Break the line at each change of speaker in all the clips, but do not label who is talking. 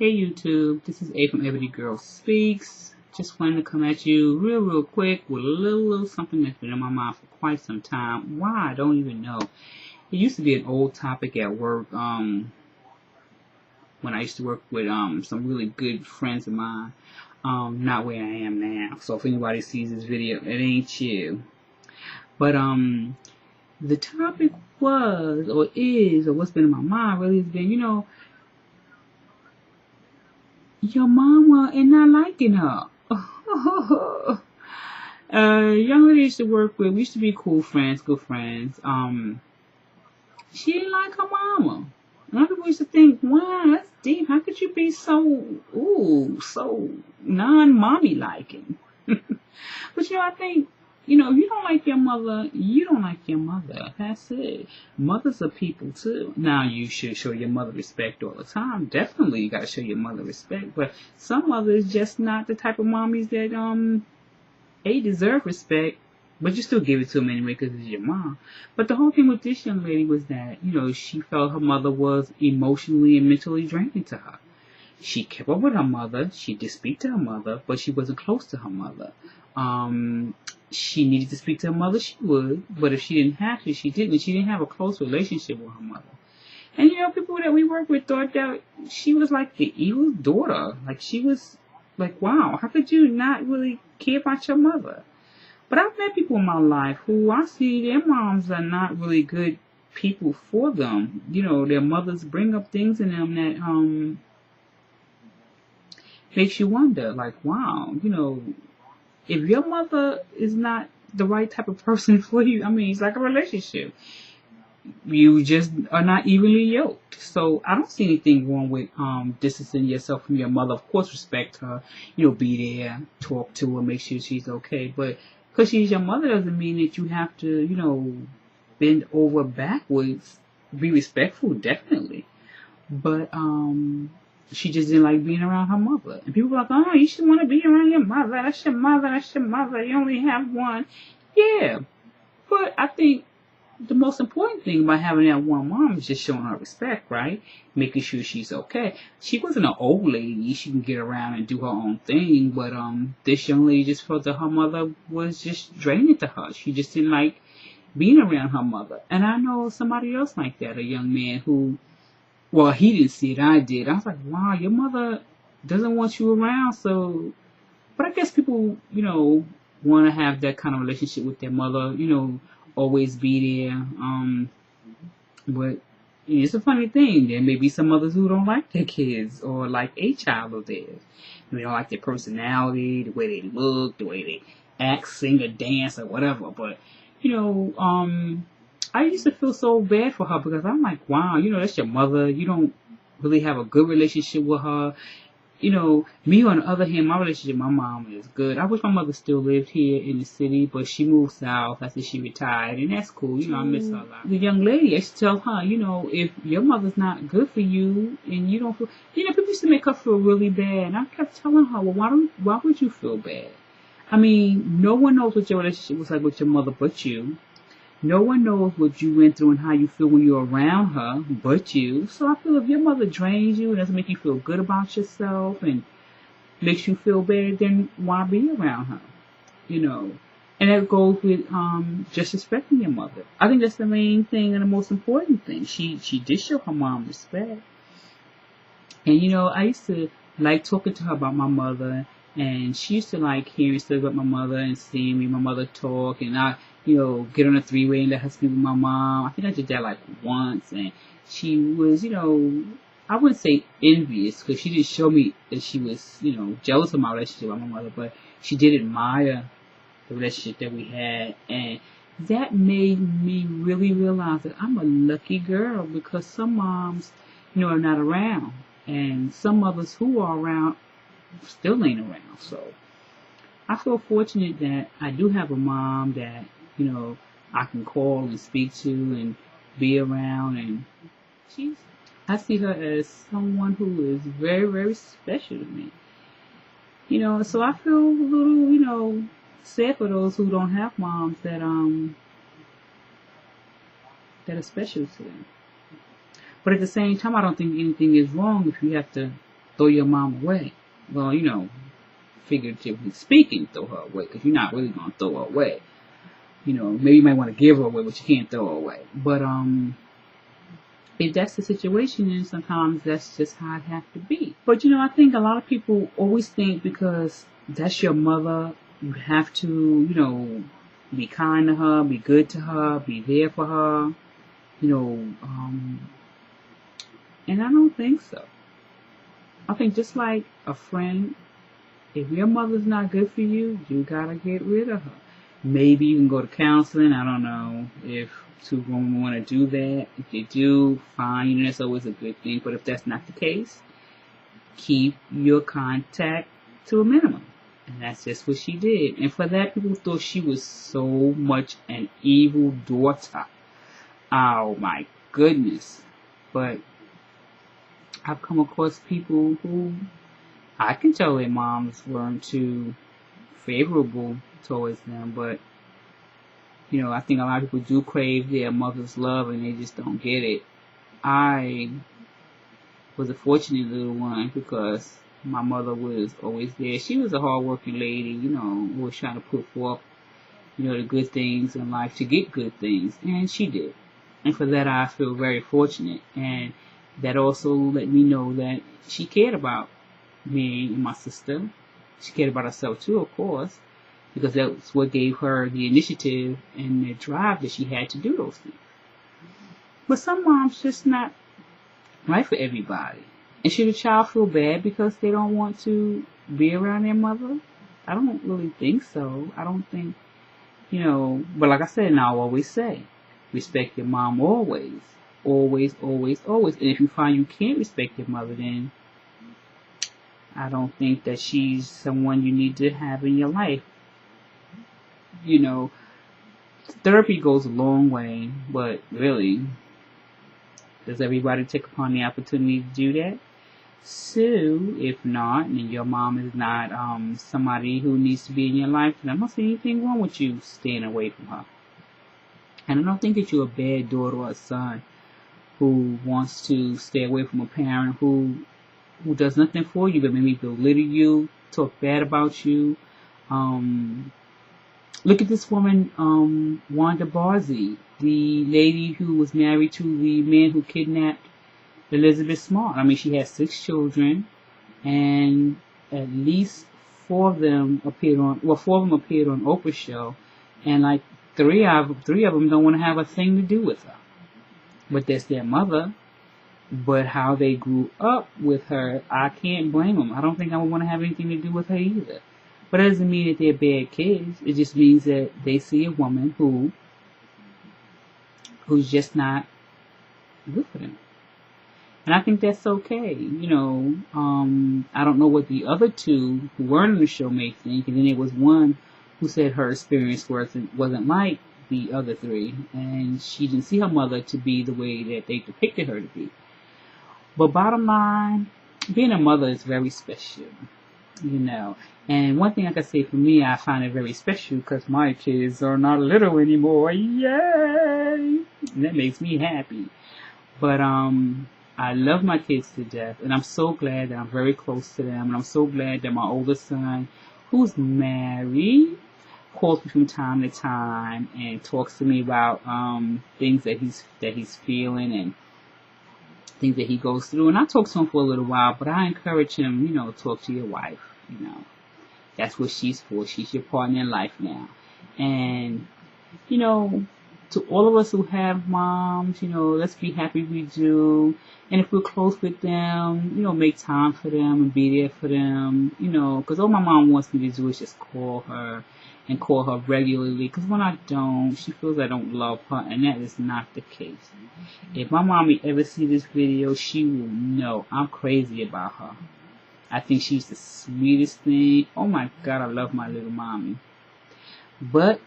Hey YouTube, this is A from Ebony Girl Speaks. Just wanted to come at you real quick with a little something that's been in my mind for quite some time. Why? I don't even know. It used to be an old topic at work, when I used to work with some really good friends of mine. Not where I am now. So if anybody sees this video, it ain't you. But the topic was, or is, or what's been in my mind really has been, your mama and not liking her. Young lady I used to work with, we used to be cool friends, good friends. She didn't like her mama. A lot of people used to think, wow, that's deep. How could you be so non-mommy liking? But I think, if you don't like your mother, you don't like your mother. That's it. Mothers are people too. Now, you should show your mother respect all the time. Definitely, you gotta show your mother respect. But some mothers just not the type of mommies that they deserve respect, but you still give it to them anyway because it's your mom. But the whole thing with this young lady was that, she felt her mother was emotionally and mentally draining to her. She kept up with her mother. She did speak to her mother, but she wasn't close to her mother. She needed to speak to her mother, she would, but if she didn't have to, she didn't. She didn't have a close relationship with her mother. And people that we work with thought that she was like the evil daughter. Like, she was like, wow, how could you not really care about your mother? But I've met people in my life who I see their moms are not really good people for them. Their mothers bring up things in them that makes you wonder, like, wow, if your mother is not the right type of person for you, it's like a relationship. You just are not evenly yoked. So I don't see anything wrong with distancing yourself from your mother. Of course, respect her. Be there, talk to her, make sure she's okay. But because she's your mother doesn't mean that you have to, bend over backwards. Be respectful, definitely. But she just didn't like being around her mother. And people are like, oh, you should want to be around your mother. That's your mother. That's your mother. You only have one. Yeah. But I think the most important thing about having that one mom is just showing her respect, right? Making sure she's okay. She wasn't an old lady. She can get around and do her own thing. But this young lady just felt that her mother was just draining to her. She just didn't like being around her mother. And I know somebody else like that, a young man who, well, he didn't see it, I did. I was like, wow, your mother doesn't want you around, so... But I guess people, want to have that kind of relationship with their mother, always be there. But it's a funny thing. There may be some mothers who don't like their kids or like a child of theirs. They don't like their personality, the way they look, the way they act, sing, or dance, or whatever. But, I used to feel so bad for her because I'm like, wow, that's your mother. You don't really have a good relationship with her. Me on the other hand, my relationship with my mom is good. I wish my mother still lived here in the city, but she moved south after she retired, and that's cool. I miss her a lot. The young lady, I used to tell her, if your mother's not good for you and you don't feel, people used to make her feel really bad. And I kept telling her, well, why would you feel bad? No one knows what your relationship was like with your mother but you. No one knows what you went through and how you feel when you're around her but you. So I feel if your mother drains you and doesn't make you feel good about yourself and makes you feel bad, then why be around her? And that goes with just respecting your mother. I think that's the main thing and the most important thing. She did show her mom respect. And I used to like talking to her about my mother, and she used to like hearing stuff about my mother and seeing me and my mother talk, and I get on a three-way and let her sleep with my mom. I think I did that like once, and she was, I wouldn't say envious, because she didn't show me that she was, jealous of my relationship with my mother, but she did admire the relationship that we had, and that made me really realize that I'm a lucky girl, because some moms, are not around, and some mothers who are around still ain't around. So I feel fortunate that I do have a mom that I can call and speak to and be around, and I see her as someone who is very, very special to me. So I feel a little, sad for those who don't have moms that that are special to them. But at the same time, I don't think anything is wrong if you have to throw your mom away. Well, you know, figuratively speaking, throw her away, because you're not really going to throw her away. You know, maybe you might want to give her away, but you can't throw her away. But if that's the situation, then sometimes that's just how it has to be. But, you know, I think a lot of people always think because that's your mother, you have to, you know, be kind to her, be good to her, be there for her, you know, and I don't think so. I think just like a friend, if your mother's not good for you, you gotta get rid of her. Maybe you can go to counseling. I don't know if two women want to do that. If they do, fine. You know, that's always a good thing. But if that's not the case, keep your contact to a minimum. And that's just what she did. And for that, people thought she was so much an evil daughter. Oh my goodness. But I've come across people who I can tell their moms weren't too favorable towards them, but you know, I think a lot of people do crave their mother's love and they just don't get it. I was a fortunate little one because my mother was always there. She was a hard-working lady, you know, always trying to put forth, you know, the good things in life to get good things, and she did. And for that, I feel very fortunate, and that also let me know that she cared about me and my sister. She cared about herself too, of course, because that's what gave her the initiative and the drive that she had to do those things. But some moms just not right for everybody. And should a child feel bad because they don't want to be around their mother? I don't really think so. I don't think, you know, but like I said, and I'll always say, respect your mom always. Always, always, always. And if you find you can't respect your mother, then I don't think that she's someone you need to have in your life. You know, therapy goes a long way, but really, does everybody take upon the opportunity to do that? So, if not, and your mom is not somebody who needs to be in your life, then I don't see anything wrong with you staying away from her. And I don't think that you're a bad daughter or a son who wants to stay away from a parent who does nothing for you but maybe belittle you, talk bad about you. Look at this woman, Wanda Barzee, the lady who was married to the man who kidnapped Elizabeth Smart. I mean, she had 6 children, and at least 4 of them appeared on Oprah's show, and like 3 of them don't want to have a thing to do with her. But that's their mother. But how they grew up with her, I can't blame them. I don't think I would want to have anything to do with her either. But it doesn't mean that they're bad kids. It just means that they see a woman who's just not good for them. And I think that's okay. You know, I don't know what the other 2 who weren't on the show may think. And then there was one who said her experience wasn't like the other 3. And she didn't see her mother to be the way that they depicted her to be. But bottom line, being a mother is very special, you know. And one thing I can say for me, I find it very special because my kids are not little anymore. Yay! And that makes me happy. But I love my kids to death, and I'm so glad that I'm very close to them. And I'm so glad that my oldest son, who's married, calls me from time to time and talks to me about things that he's feeling and things that he goes through. And I talk to him for a little while, but I encourage him, you know, talk to your wife, you know. That's what she's for. She's your partner in life now. And, you know, to all of us who have moms, you know, let's be happy we do. And if we're close with them, you know, make time for them and be there for them, you know, because all my mom wants me to do is just call her and call her regularly, because when I don't, she feels I don't love her, and that is not the case. If my mommy ever see this video, she will know I'm crazy about her. I think she's the sweetest thing. Oh my God, I love my little mommy. But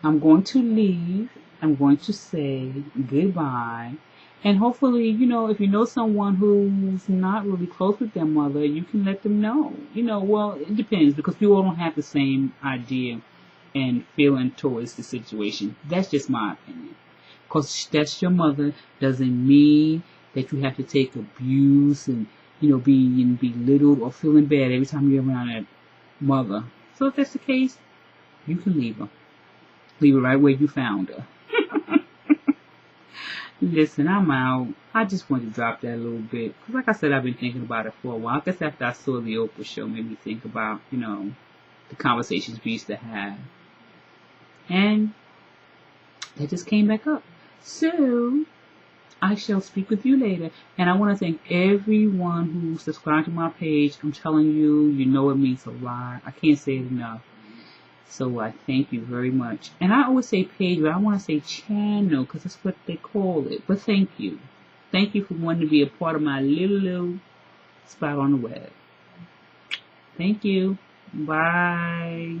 I'm going to leave. I'm going to say goodbye. And hopefully, you know, if you know someone who's not really close with their mother, you can let them know. You know, well, it depends, because we all don't have the same idea and feeling towards the situation. That's just my opinion. Because that's your mother doesn't mean that you have to take abuse and being belittled or feeling bad every time you're around that mother. So if that's the case, you can leave her. Leave her right where you found her. Listen, I'm out. I just wanted to drop that a little bit. Because like I said, I've been thinking about it for a while. I guess after I saw the Oprah show, made me think about, the conversations we used to have. And that just came back up. So, I shall speak with you later. And I want to thank everyone who subscribed to my page. I'm telling you, it means a lot. I can't say it enough. So I thank you very much. And I always say page, but I want to say channel because that's what they call it. But thank you. Thank you for wanting to be a part of my little spot on the web. Thank you. Bye.